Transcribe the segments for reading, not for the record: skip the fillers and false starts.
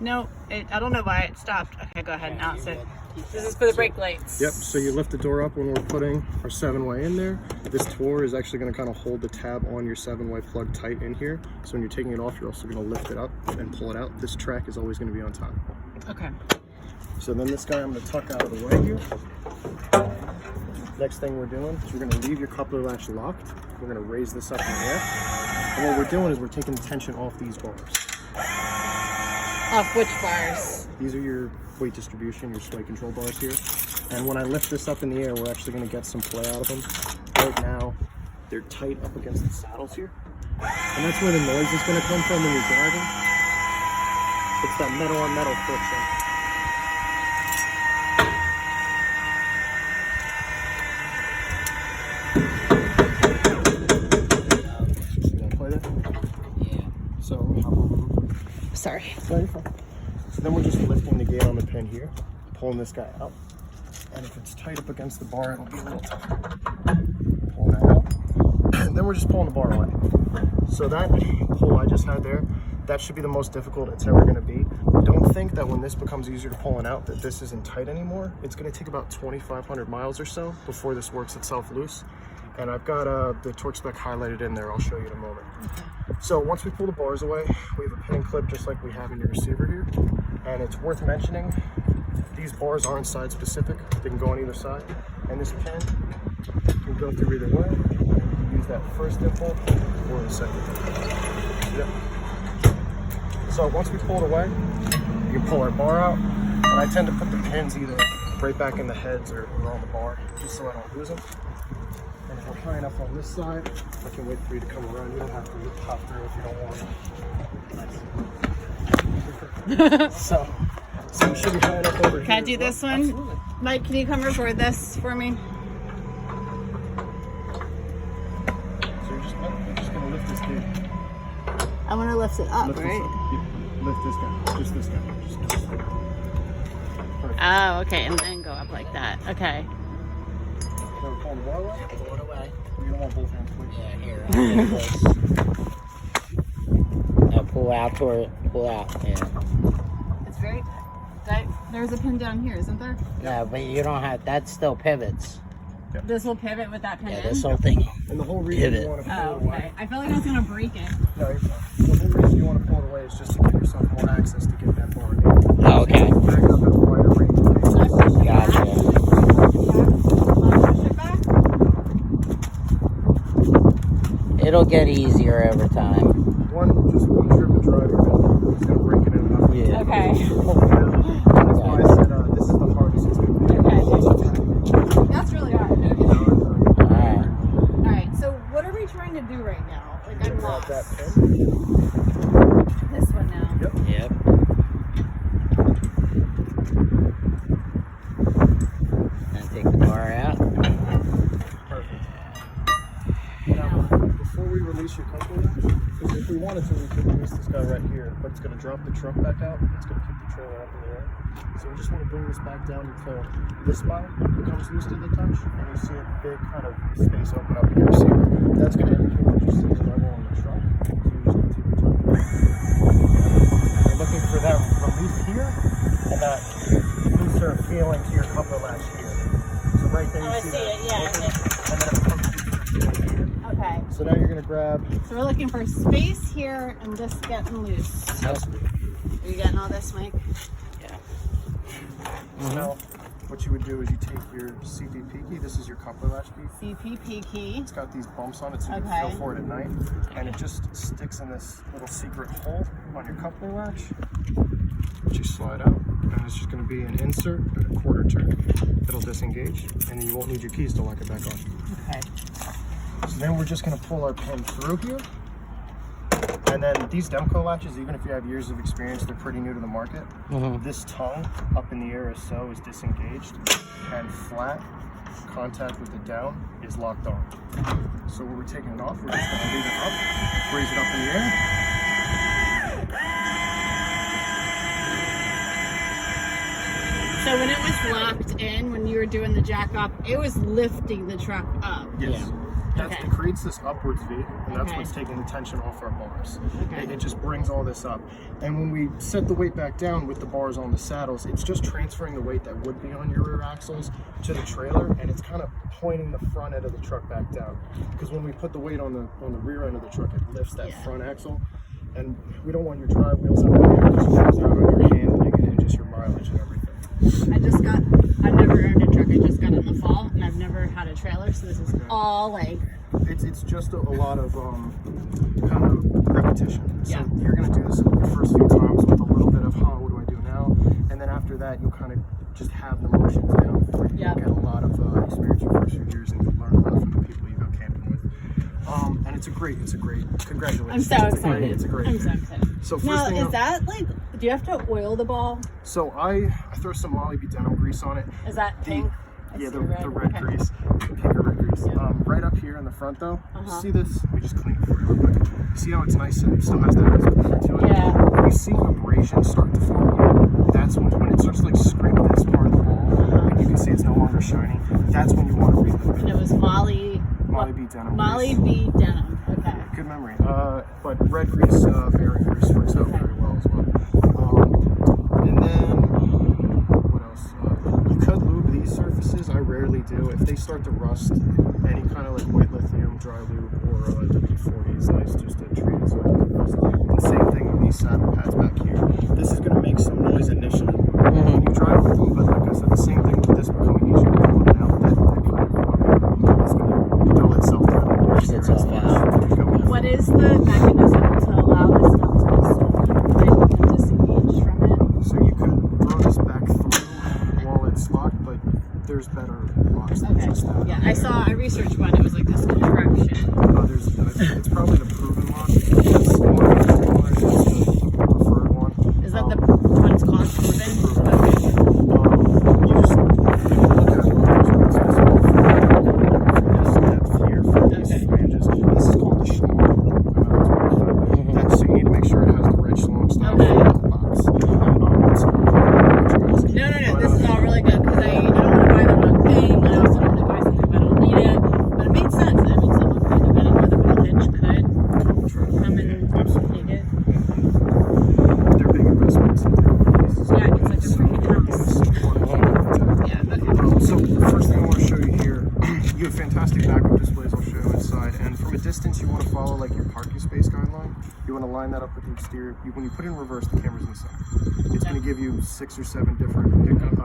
No, I don't know why it stopped. Okay, go ahead now. So this is for the brake lights. Yep, so you lift the door up when we're putting our 7-way in there. This tour is actually going to kind of hold the tab on your 7-way plug tight in here. So when you're taking it off, you're also going to lift it up and pull it out. This track is always going to be on top. Okay. So then this guy I'm going to tuck out of the way here. Next thing we're doing is we're going to leave your coupler latch locked. We're going to raise this up in the air. And what we're doing is we're taking the tension off these bars. Off which bars? These are your weight distribution, your sway control bars here. And when I lift this up in the air, we're actually going to get some play out of them. Right now, they're tight up against the saddles here. And that's where the noise is going to come from when you're driving. It's that metal on metal friction. You want to play that? Yeah. So, how about Sorry. So then we're just lifting the gate on the pin here, pulling this guy out. And if it's tight up against the bar, it'll be a little tougher. Pull that out. And then we're just pulling the bar away. So that pull I just had there, that should be the most difficult it's ever going to be. Don't think that when this becomes easier to pulling out that this isn't tight anymore. It's going to take about 2,500 miles or so before this works itself loose. And I've got the torque spec highlighted in there. I'll show you in a moment. Okay. So once we pull the bars away, we have a pin clip just like we have in your receiver here. And it's worth mentioning, these bars aren't side specific. They can go on either side. And this pin can go through either way. You can use that first dimple or the second dimple. Yep. So once we pull it away, you can pull our bar out. And I tend to put the pins either right back in the heads or on the bar, just so I don't lose them. And if we're high enough on this side, I can wait for you to come around. You don't have to pop through if you don't want. Nice. so you should be high enough over here. Can I do this one? Absolutely. Mike, can you come record this for me? So you're just going to lift this gate. I want to lift it up, Lift this right? up. Yep. Lift this guy. Just this guy. Just perfect. Oh, okay, and then go up like that. Okay. Now we're pulling the bar away. Pull it away. You don't want both hands, please. Yeah, here. Now pull out toward it. Pull out. Yeah. It's very. There's a pin down here, isn't there? No, but you don't have. That still pivots. This will pivot with that pin Yeah, in? this whole thing. And the whole reason Pivot. you want to pull Oh, it away. okay. I feel like I was gonna break it. No, you're fine. The whole reason you want to pull it away is just to give yourself more access to get that bar in. Oh, okay. Back up at a wider range. Can I push it Gotcha. back? Can I push it back? It'll get easier over time. Just one trip of driving, it's going to break it in enough. Yeah. Okay. Pull it down. That's why I said this is the hardest it's going to be. Okay. That's really hard. Okay. Alright. Alright, so what are we trying to do right now? Like, I'm Grab lost. that pin. This one now. Yep. Yep. And take the bar out. Perfect. Now, before we release your coupler latch, because if we wanted to, we could release this guy right here, but it's going to drop the truck back out. It's going to keep the trailer up in the air. So we just want to bring this back down until this spot becomes loose to the touch, and you see a big kind of space open up in your receiver. That's going to indicate that you're seeing the level on the truck. So you just need to return it. You're looking for that relief here, and that looser feeling to your coupler latch here. So right there, you Oh, I see see that it, yeah. open, and then it comes here. Okay. So now you're going to grab. So we're looking for space here and this getting loose. Are you getting all this, Mike? Yeah. Now, what you would do is you take your CPP key. This is your coupler latch key. CPP key. It's got these bumps on it so you Okay. can feel for it at night. And it just sticks in this little secret hole on your coupler latch, which you slide out. And it's just going to be an insert and a quarter turn. It'll disengage, and then you won't need your keys to lock it back on. Okay. So then we're just going to pull our pin through here. And then these Demco latches, even if you have years of experience, they're pretty new to the market. Mm-hmm. This tongue up in the air as so is disengaged, and flat contact with the down is locked on. So when we're taking it off, we're just going to leave it up, raise it up in the air. So when it was locked in, when you were doing the jack up, it was lifting the truck up. Yes. Yeah. Okay. It creates this upwards V, and that's Okay. what's taking the tension off our bars. Okay. It just brings all this up. And when we set the weight back down with the bars on the saddles, it's just transferring the weight that would be on your rear axles to the trailer, and it's kind of pointing the front end of the truck back down. Because when we put the weight on the rear end of the truck, it lifts that Yeah. front axle. And we don't want your drive wheels up there, it just goes out on your handling and just your mileage and everything. I've never owned a truck. I just got it in the fall, and I've never had a trailer, so this is all like, It's just a lot of kind of repetition. So Yeah. you're gonna do this the first few times with a little bit of, what do I do now? And then after that, you'll kind of just have the motions down before you Yeah. get a lot of experience your first few years, and you learn a lot from the people you go camping with. And it's a great, congratulations. I'm so excited. It's a great I'm so thing. excited. So first Now, thing is that like, do you have to oil the ball? So I throw some Molly B denim grease on it. Is that pink? I Yeah, see the red Okay. grease, pink or red grease. Yeah. Right up here in the front though, Uh-huh. see this? Let me just clean it for you real quick. See how it's nice and it still has that nice to it? Yeah. When you see abrasion start to form here, that's when it starts to like scrape this part of the ball, and you can see it's no longer shiny. That's when you want to relube And it. it was Molly Molly B denim Molly grease. B denim. Okay. Good memory. But red grease, bearing grease works out very well as well. And then, what else? You could lube these surfaces. I rarely do. If they start to rust, any kind of like white lithium, dry lube, or WD-40 is nice just to treat it so it doesn't rust. And same thing with these saddle pads back here. This is going to make some noise initially when you drive with them, but like I said, the same thing with this becoming easier to pull out. That kind of is going to dull itself down. Works itself out. What is the mechanism to allow this stuff to be stolen? Like, you can disengage from it? So you could throw this back through while it's locked, but there's better locks than Okay. just that. Yeah, I researched one. It was like this contraption. It's probably the proven lock. It's one of the preferred one. Is that the one it's called? Proven? Okay. You just look at it. There's this depth here for these Okay. flanges. This is called the schlong. I know that's what it's called. So you need to make sure it has the red schlong style Okay. in the box. It's No. This is all really good because I don't want to buy the wrong thing. I also don't want to buy something if I don't need it. But it made sense. I mean, someone could, depending where the ball hitch could come and Absolutely. take it. They're big investments. Yeah, it's like a freaking house. Yeah, okay. So the first thing I want to show you here, you have fantastic backup displays. I'll show you inside, and from a distance, you want to follow like your parking space guideline. You want to line that up with the exterior. When you put in reverse, the camera's in the center. It's going to give you 6 or 7 different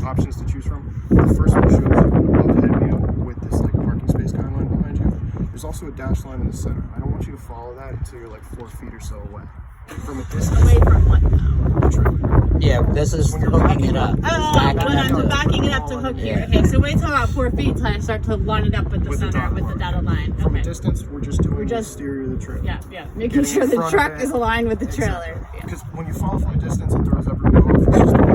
options to choose from. The first one shows you an above-head view with this like parking space guideline behind you. There's also a dash line in the center. I don't want you to follow that until you're like 4 feet or so away. From a distance, Away from what now? the trailer. Yeah, this is When you're hooking backing it up. up. Oh, Backing when it I'm up. backing it up to hook here. Yeah. Okay, so wait till about 4 feet till I start to line it up with the With the center, dotted with the line. dotted line. From a Okay. distance, we're just doing the just- exterior of the trailer. Yeah. Making Getting sure in the front of truck it. is aligned with the trailer. Yeah. Because when you follow from a distance, it throws everyone off. It's just like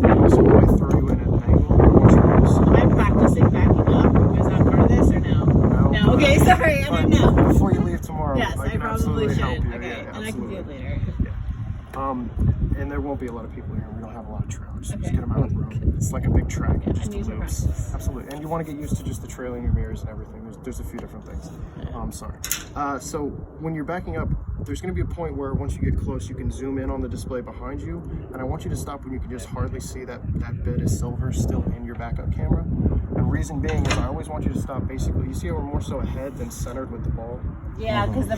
cameras. So when I throw you in at an angle, I want you to listen. Am I practicing backing up? Is that part of this or no? No. Okay, sorry, I didn't know. Before you leave tomorrow, Yes, I I can probably absolutely should. help you. Okay, Yeah, and I can do it absolutely. later. And there won't be a lot of people here. We don't have a lot of trailers. So Okay. just get them out of the room. It's like a big track. Yeah, Just I need to loops. practice. Absolutely. And you want to get used to just the trailing your mirrors and everything. There's a few different things. Sorry. So when you're backing up, there's going to be a point where once you get close, you can zoom in on the display behind you. And I want you to stop when you can just hardly see that bit of silver still in your backup camera. And reason being is I always want you to stop basically. You see how we're more so ahead than centered with the ball? Yeah, because the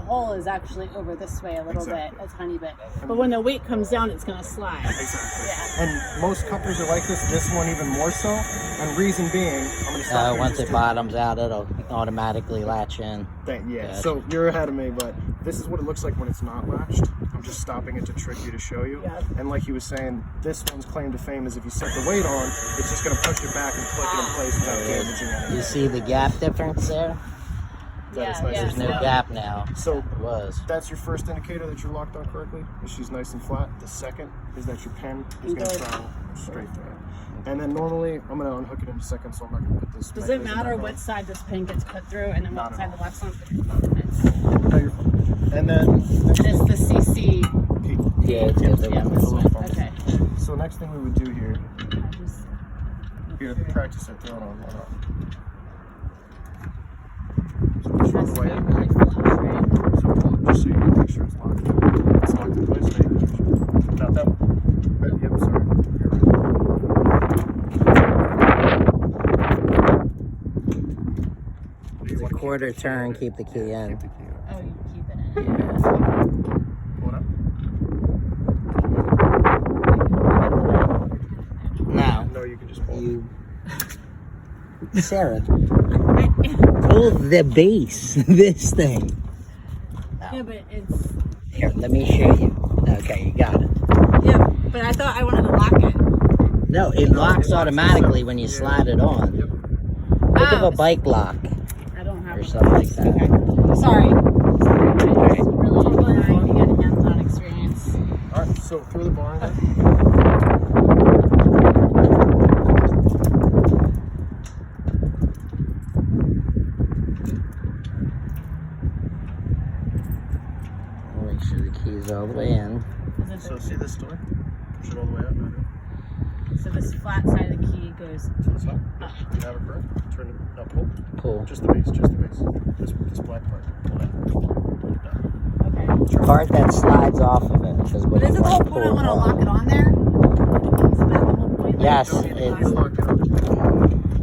hole is actually over this way a little Exactly. bit, a tiny bit. But when the weight comes down, it's going to slide. Exactly. Yeah. And most companies are like this. This one even more so. And reason being, I'm going to stop. here and Once just it do- bottoms out, it'll automatically latch in. Yeah. Gotcha. So you're ahead of me, but this is what it looks like when it's not latched. I'm just stopping it to trick you to show you. Yeah. And like he was saying, this one's claim to fame is if you set the weight on, it's just going to push it back and click it in place without damaging anything. You see the gap difference there? That is nice. There's no Yeah. gap now. So It was. that's your first indicator that you're locked on correctly. Is she's nice and flat. The second is that your pen is going to Good. travel straight through it. And then normally, I'm going to unhook it in a second, so I'm not going to put this. Does it mechanism matter back which on. side this pin gets put through and then Not what at side all. the left one? No, you're fine. And then next It's the CC. Yeah, it's good. The Yeah, one this with one. the- Okay. So next thing we would do here, I just- you're gonna practice it. Throw it on. it has the to way be in. really flush, right? So pull it just so you can make sure it's locked. It's locked in place. So you can, not that one. Yep, sorry. You're right. It's a quarter turn, keep the key in. Keep the key in. Oh, you keep it in. Pull it up. No, No, you can just pull it. you. Sarah, pull the base. This thing. Yeah, but it's. Here, let me show you. Okay, you got it. Yeah, but I thought I wanted to lock it. No, it locks automatically when you Yeah. slide it on. Yep. Think of a bike lock I don't have or one. something like that. Okay. Sorry. I just really trying to get a hands-on experience. All right, so throw the bar in there. Make sure the key's all the way in. So see this door? Push it all the way up. So this flat side of the key goes To the side. up. You have it correct. Turn it up. Pull. Cool. Just the base. Just the base. This black part. Pull it out. Down. Okay. Part that slides off of it. Is what But isn't you the whole want to point I pull want to off. lock it on there? Isn't that the whole point? Like, Yes, don't need to it- lock You lock it up.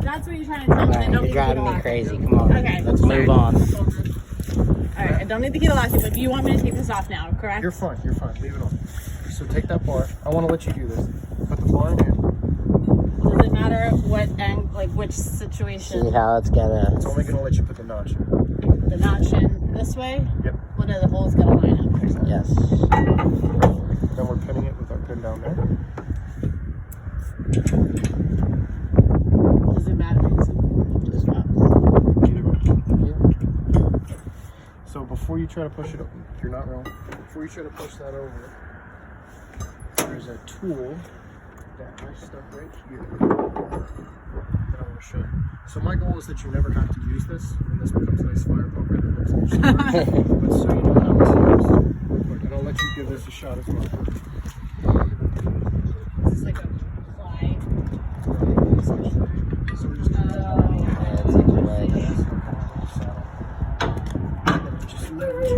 That's what you're trying to tell me. I Alright, don't you're need to driving me lock it. crazy. Come on. Okay. Let's sorry. move on. Alright, I don't need the key to lock it, but you want me to take this off now, correct? You're fine. You're fine. Leave it on. So take that bar. I want to let you do this. Put the bar in here. Does it matter what like which See situation? how it's got It's a. only going to let you put the notch in. The notch in this way? Yep. What are the holes gonna line up? Exactly. Yes. Then we're pinning it with our pin down there. Does it matter? Just Either way. So before you try to push it, you're not wrong. Before you try to push that over, there's a tool that I stuck right here that I want to show you. So my goal is that you never have to use this, and this becomes a nice fire poker that lives in your store. But so you know how it's used, real quick, and I'll let you give this a shot as well. Is this like a ply? So we're just Yeah, it's like a leg. just leverage. So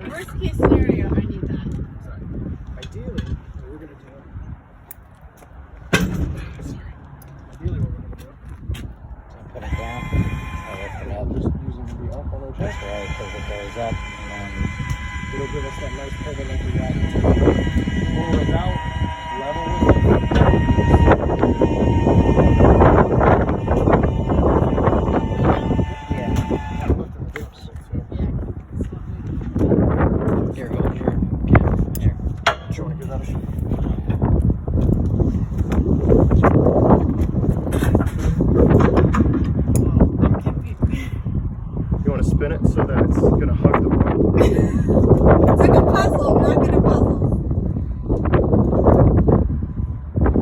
worst case scenario, I need that. Ideally, what we're gonna do. Sorry. Ideally, what we're gonna do. Put it down. Or lift it up. Just using the up on our That's chest. right, because it goes up and It'll give us that nice pivot like we got. Pull it out, level with yeah. lifting the hips. So, Here, hold your. Yeah, here. do you want to give that a shot? I'm confused. You want to spin it so that it's gonna hug the wall. It's like a puzzle, not gonna puzzle.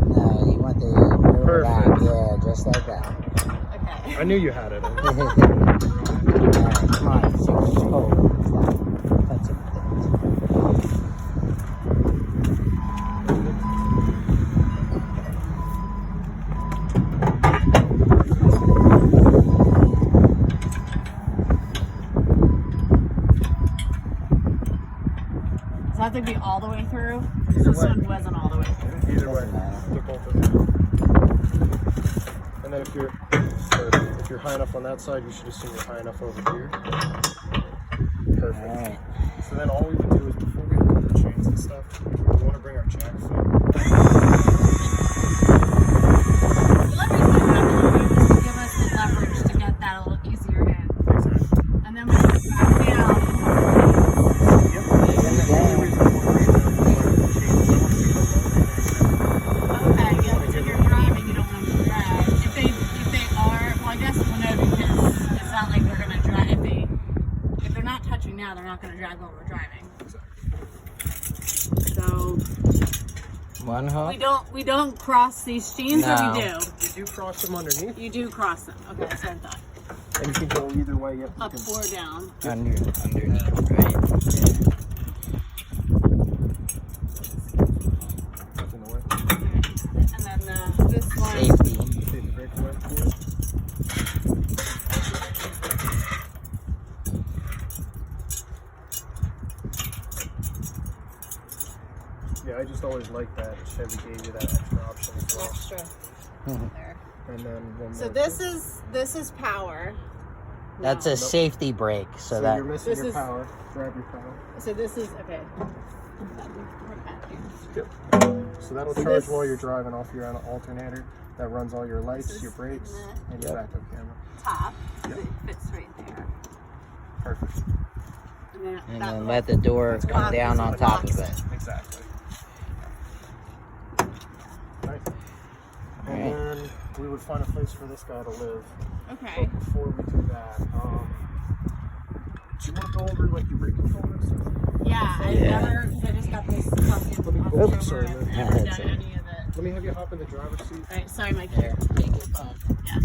No, you want the move it Perfect. out. Yeah, just like that. Okay. I knew you had it. Alright, come on. So hold. That's it. Does that have to be all the way through? Either This way. one wasn't all the way through. Either way, Doesn't matter. they're both okay. And then if you're high enough on that side, you should assume you're high enough over here. Perfect. Alright. So then all we would do is before we remove the chains and stuff, we want to bring our jack foot. The leverage would happen is to give us the leverage to get that a little easier in. Exactly. And then we put it back down. Yep. And the only reason I want to bring it down is the chains. I want to see how long Okay, yeah, because if you're driving, you don't want them to drag. If they are, well, I guess we'll know because it's not like they're gonna drag. If they're not touching now, they're not gonna drag while we're driving. So One hook. we don't cross these chains, or No. we do. You do cross them underneath, You do cross them. Okay, that's what I thought. and you can go either way. Yep. Up or down. Underneath, right? That's in the way. And then this one. Safety. Take the brake away. Yeah, I just always liked that Chevy gave you that extra option as well. Extra. Mhm. There. And then one So more this thing. is power. That's No. a safety brake, so So that you're missing This your is- power. Grab your power. So this is okay. Yep. So that'll So charge this- while you're driving off your alternator. That runs all your lights, This your is brakes, the- and your Yep. backup camera. Top. Yep. It fits right there. Perfect. And and that then let the door come lock down is on what top of locks it. Exactly. Nice. And Alright. then we would find a place for this guy to live. Okay. But before we do that, do you want to go over like your brake control and stuff? Yeah, I Yeah. never. I just got this custom. Let me go- October. oops, sorry, I've man. never That's done it. any of it. Let me have you hop in the driver's seat. All right, sorry, Mike. There, take your phone. Yeah.